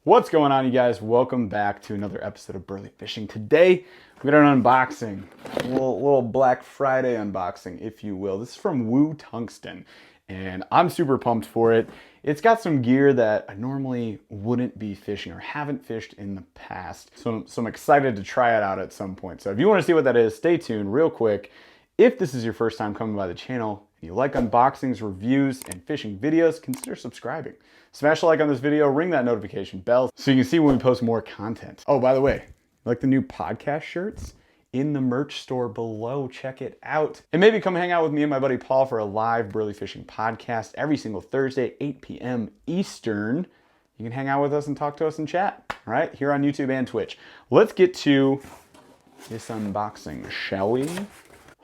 What's going on, you guys? Welcome back to another episode of BurlyFishing. Today, we got an unboxing, a little Black Friday unboxing, if you will. This is from Tungsten, and I'm super pumped for it. It's got some gear that I normally wouldn't be fishing or haven't fished in the past, so I'm excited to try it out at some point. So if you want to see what that is, stay tuned real quick. If this is your first time coming by the channel, and you like unboxings, reviews, and fishing videos, consider subscribing. Smash a like on this video, ring that notification bell so you can see when we post more content. Oh, by the way, like the new podcast shirts? In the merch store below, check it out. And maybe come hang out with me and my buddy Paul for a live BurlyFishing podcast every single Thursday, 8 p.m. Eastern. You can hang out with us and talk to us and chat, all right? Here on YouTube and Twitch. Let's get to this unboxing, shall we?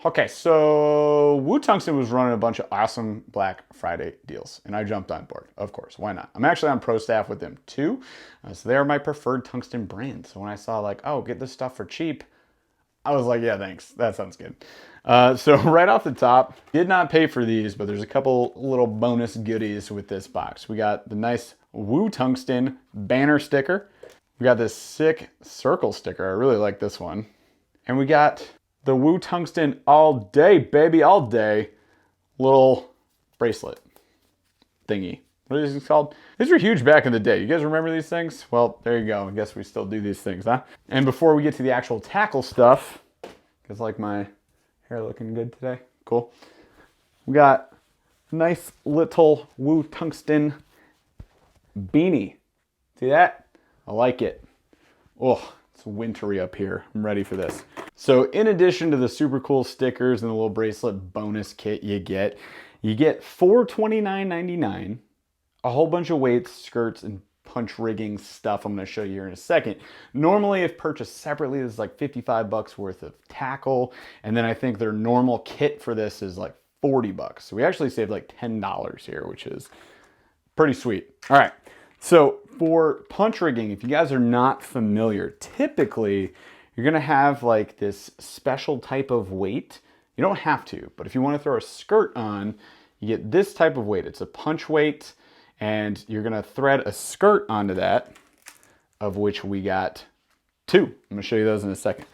Okay, so Tungsten was running a bunch of awesome Black Friday deals, and I jumped on board, of course. Why not? I'm actually on pro staff with them too, so they are my preferred tungsten brand. So when I saw like, oh, get this stuff for cheap, I was like, yeah, thanks. That sounds good. So right off the top, did not pay for these, but there's a couple little bonus goodies with this box. We got the nice Tungsten banner sticker. We got this sick circle sticker. I really like this one. And we got the Tungsten all day, baby, all day little bracelet thingy. What is this called? These were huge back in the day. You guys remember these things? Well, there you go. I guess we still do these things, huh? And before we get to the actual tackle stuff, because like my hair looking good today, cool. We got a nice little Tungsten beanie. See that? I like it. Oh, it's wintry up here. I'm ready for this. So in addition to the super cool stickers and the little bracelet bonus kit you get four $29.99, a whole bunch of weights, skirts, and punch rigging stuff I'm going to show you here in a second. Normally, if purchased separately, this is like 55 bucks worth of tackle, and then I think their normal kit for this is like 40 bucks. So we actually saved like $10 here, which is pretty sweet. All right, so for punch rigging, if you guys are not familiar, typically you're gonna have like this special type of weight. You don't have to, but if you want to throw a skirt on, you get this type of weight. It's a punch weight, and you're gonna thread a skirt onto that, of which we got two. I'm gonna show you those in a second.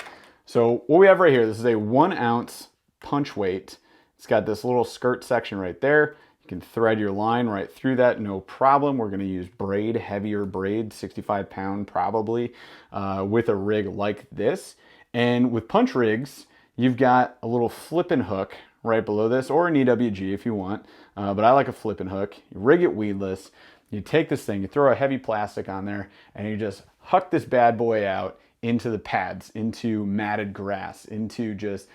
So what we have right here, this is a 1 ounce punch weight. It's got this little skirt section right there. You can thread your line right through that, no problem. We're gonna use braid, heavier braid, 65 pound probably, with a rig like this. And with punch rigs, you've got a little flipping hook right below this, or an EWG if you want, but I like a flipping hook. You rig it weedless, you take this thing, you throw a heavy plastic on there, and you just huck this bad boy out into the pads, into matted grass, into just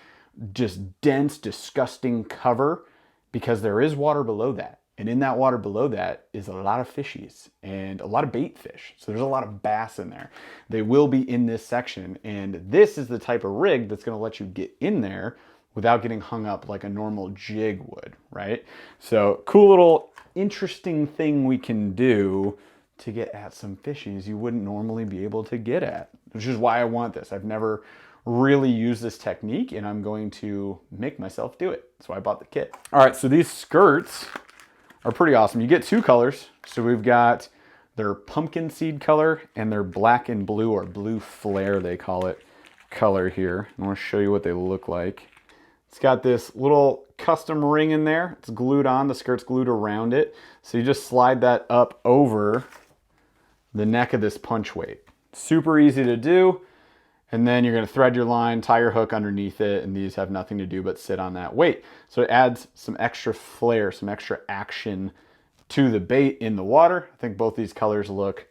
dense, disgusting cover, because there is water below that. And in that water below that is a lot of fishies and a lot of bait fish. So there's a lot of bass in there. They will be in this section. And this is the type of rig that's gonna let you get in there without getting hung up like a normal jig would, right? So cool little interesting thing we can do to get at some fishies you wouldn't normally be able to get at, which is why I want this. I've never really use this technique, and I'm going to make myself do it. That's why I bought the kit. All right, so these skirts are pretty awesome. You get two colors. So we've got their pumpkin seed color and their black and blue, or blue flare they call it, color here. I want to show you what they look like. It's got this little custom ring in there. It's glued on, the skirt's glued around it. So you just slide that up over the neck of this punch weight. Super easy to do. And then you're gonna thread your line, tie your hook underneath it, and these have nothing to do but sit on that weight. So it adds some extra flair, some extra action to the bait in the water. I think both these colors look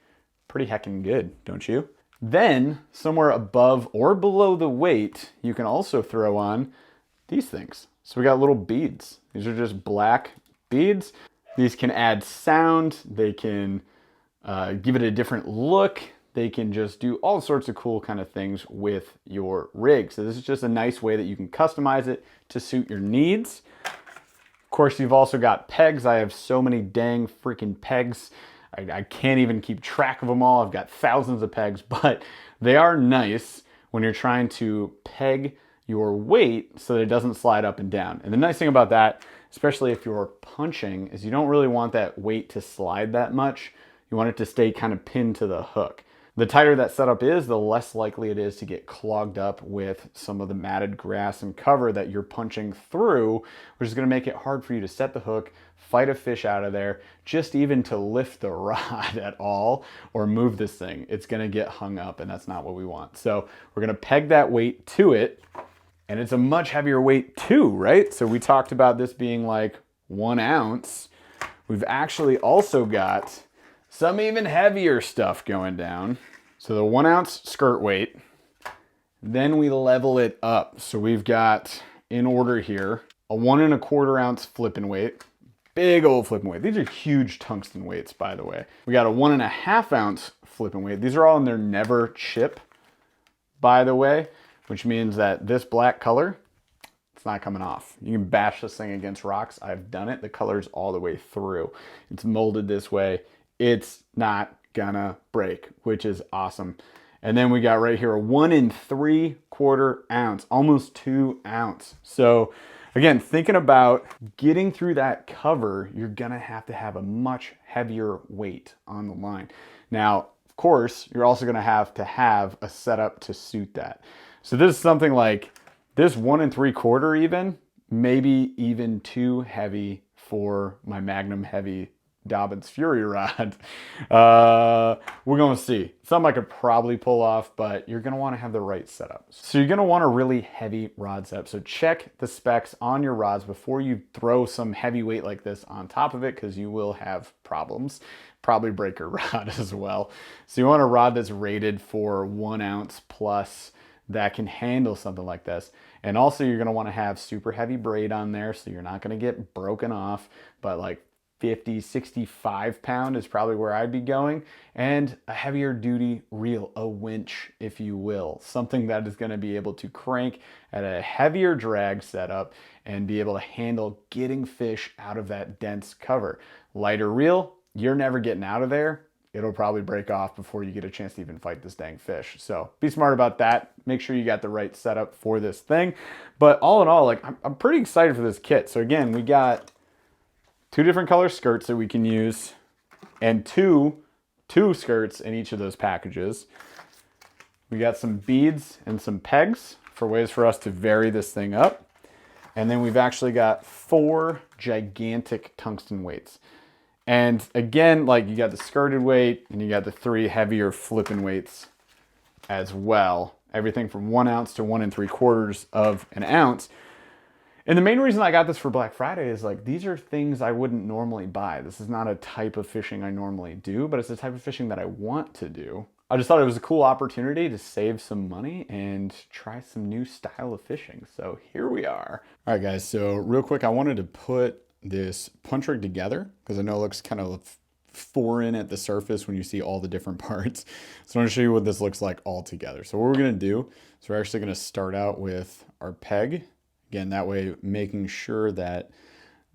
pretty heckin' good, don't you? Then, somewhere above or below the weight, you can also throw on these things. So we got little beads. These are just black beads. These can add sound, they can give it a different look. They can just do all sorts of cool kind of things with your rig. So this is just a nice way that you can customize it to suit your needs. Of course, you've also got pegs. I have so many dang freaking pegs. I can't even keep track of them all. I've got thousands of pegs, but they are nice when you're trying to peg your weight so that it doesn't slide up and down. And the nice thing about that, especially if you're punching, is you don't really want that weight to slide that much. You want it to stay kind of pinned to the hook. The tighter that setup is, the less likely it is to get clogged up with some of the matted grass and cover that you're punching through, which is going to make it hard for you to set the hook, fight a fish out of there, just even to lift the rod at all or move this thing. It's going to get hung up, and that's not what we want. So we're going to peg that weight to it, and it's a much heavier weight too, right? So we talked about this being like 1 ounce. We've actually also got some even heavier stuff going down. So the 1 ounce skirt weight, then we level it up. So we've got, in order here, a 1 1/4 ounce flipping weight, big old flipping weight. These are huge tungsten weights, by the way. We got a 1 1/2 ounce flipping weight. These are all in their never chip, by the way, which means that this black color, it's not coming off. You can bash this thing against rocks. I've done it. The color's all the way through. It's molded this way. It's not gonna break, which is awesome. And then we got right here a 1 3/4 ounce, almost 2 ounce. So again, thinking about getting through that cover, you're gonna have to have a much heavier weight on the line. Now, of course, you're also gonna have to have a setup to suit that. So this is something like this 1 3/4 even, maybe even too heavy for my Magnum Heavy Dobbins Fury rod. We're gonna see. Something I could probably pull off, but you're gonna wanna have the right setup. So you're gonna want a really heavy rod setup. So check the specs on your rods before you throw some heavy weight like this on top of it, because you will have problems. Probably break your rod as well. So you want a rod that's rated for 1 ounce plus that can handle something like this. And also you're gonna wanna have super heavy braid on there, so you're not gonna get broken off, but like 50, 65 pound is probably where I'd be going, and a heavier duty reel, a winch, if you will, something that is going to be able to crank at a heavier drag setup and be able to handle getting fish out of that dense cover. Lighter reel, you're never getting out of there. It'll probably break off before you get a chance to even fight this dang fish. So be smart about that. Make sure you got the right setup for this thing. But all in all, like I'm pretty excited for this kit. So again, we got 2 different color skirts that we can use, and two skirts in each of those packages. We got some beads and some pegs for ways for us to vary this thing up. And then we've actually got 4 gigantic tungsten weights. And again, like you got the skirted weight and you got the 3 heavier flipping weights as well. Everything from 1 ounce to 1 3/4 of an ounce. And the main reason I got this for Black Friday is like, these are things I wouldn't normally buy. This is not a type of fishing I normally do, but it's the type of fishing that I want to do. I just thought it was a cool opportunity to save some money and try some new style of fishing. So here we are. All right, guys. So real quick, I wanted to put this punch rig together because I know it looks kind of foreign at the surface when you see all the different parts. So I want to show you what this looks like all together. So what we're going to do is we're actually going to start out with our peg. Again, that way making sure that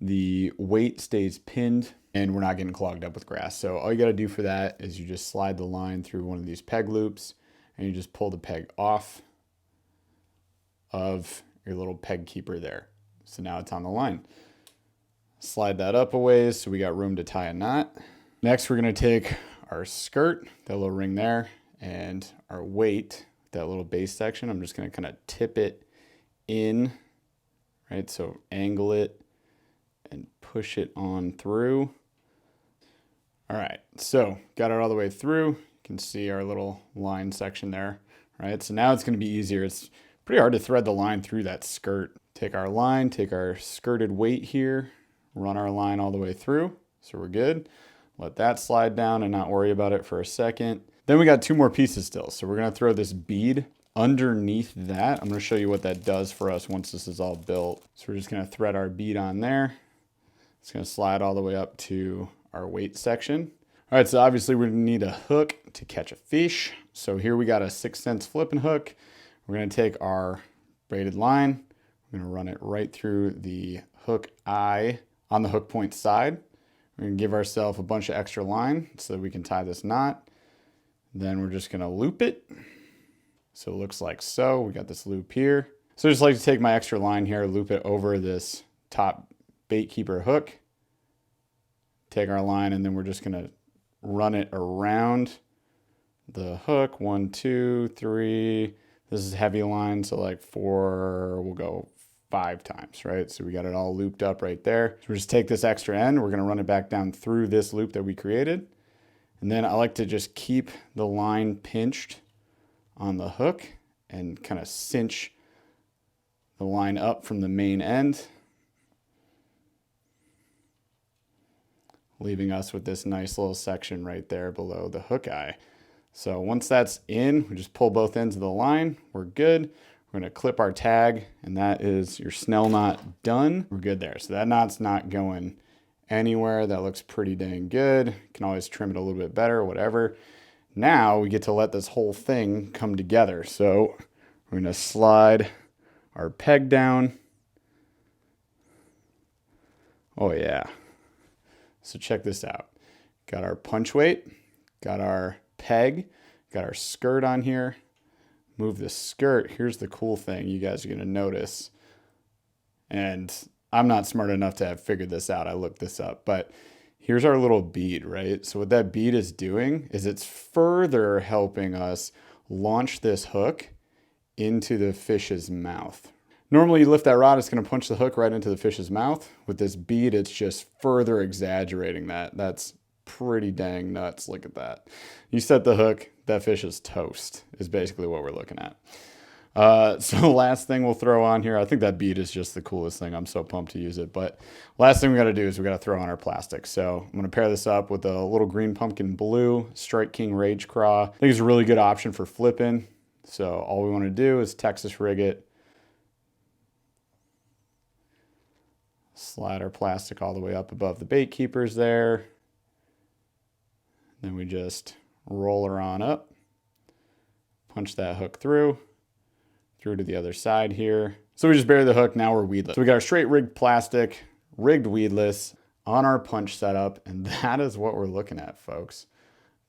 the weight stays pinned and we're not getting clogged up with grass. So all you got to do for that is you just slide the line through one of these peg loops and you just pull the peg off of your little peg keeper there. So now it's on the line. Slide that up a ways so we got room to tie a knot. Next, we're going to take our skirt, that little ring there, and our weight, that little base section. I'm just going to kind of tip it in. Right, so angle it and push it on through. All right, so got it all the way through. You can see our little line section there. Right, so now it's going to be easier. It's pretty hard to thread the line through that skirt. Take our line, take our skirted weight here, run our line all the way through. So we're good. Let that slide down and not worry about it for a second. Then we got 2 more pieces still. So we're going to throw this bead underneath that. I'm going to show you what that does for us once this is all built. So we're just going to thread our bead on there. It's going to slide all the way up to our weight section. All right, so obviously we're going to need a hook to catch a fish. So here we got a 6 cents flipping hook. We're going to take our braided line. We're going to run it right through the hook eye on the hook point side. We're going to give ourselves a bunch of extra line so that we can tie this knot. Then we're just going to loop it. So it looks like so. We got this loop here. So I just like to take my extra line here, loop it over this top bait keeper hook, take our line, and then we're just going to run it around the hook. 1, 2, 3. This is heavy line, so like 4, we'll go 5 times, right? So we got it all looped up right there. So we just take this extra end, we're gonna run it back down through this loop that we created. And then I like to just keep the line pinched on the hook and kind of cinch the line up from the main end, leaving us with this nice little section right there below the hook eye. So once that's in, we just pull both ends of the line. We're good. We're gonna clip our tag, and that is your snell knot done. We're good there. So that knot's not going anywhere. That looks pretty dang good. You can always trim it a little bit better, whatever. Now we get to let this whole thing come together. So we're gonna slide our peg down. Oh yeah. So check this out. Got our punch weight, got our peg, got our skirt on here. Move the skirt. Here's the cool thing you guys are gonna notice. And I'm not smart enough to have figured this out. I looked this up, but here's our little bead, right? So what that bead is doing is it's further helping us launch this hook into the fish's mouth. Normally you lift that rod, it's gonna punch the hook right into the fish's mouth. With this bead, it's just further exaggerating that. That's pretty dang nuts, look at that. You set the hook, that fish is toast, is basically what we're looking at. So the last thing we'll throw on here, I think that bead is just the coolest thing. I'm so pumped to use it. But last thing we gotta do is we gotta throw on our plastic. So I'm gonna pair this up with a little green pumpkin blue Strike King Rage Craw. I think it's a really good option for flipping. So all we wanna do is Texas rig it. Slide our plastic all the way up above the bait keepers there. Then we just roll her on up, punch that hook through to the other side here. So we just bury the hook, now we're weedless. So we got our straight rigged plastic, rigged weedless on our punch setup, and that is what we're looking at, folks.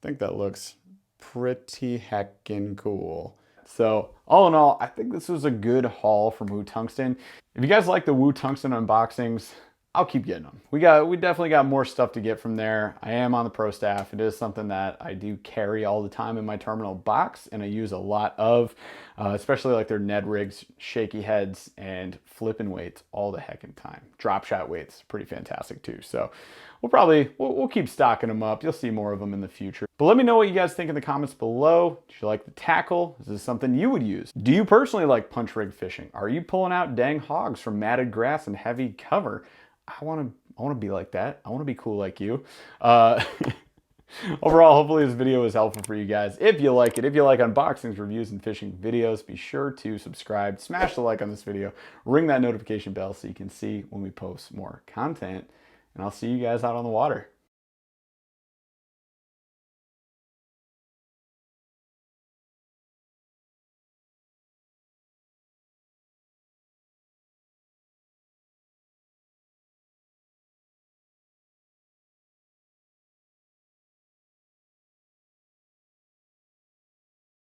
I think that looks pretty heckin' cool. So all in all, I think this was a good haul from Woo Tungsten. If you guys like the Woo Tungsten unboxings, I'll keep getting them. We definitely got more stuff to get from there. I am on the pro staff. It is something that I do carry all the time in my terminal box, and I use a lot of, especially like their Ned rigs, shaky heads, and flipping weights all the heckin' time. Drop shot weights, pretty fantastic too. So we'll keep stocking them up. You'll see more of them in the future. But let me know what you guys think in the comments below. Do you like the tackle? Is this something you would use? Do you personally like punch rig fishing? Are you pulling out dang hogs from matted grass and heavy cover? I want to be like that. I want to be cool like you. Overall, hopefully this video was helpful for you guys. If you like it, if you like unboxings, reviews, and fishing videos, be sure to subscribe, smash the like on this video, ring that notification bell so you can see when we post more content, and I'll see you guys out on the water.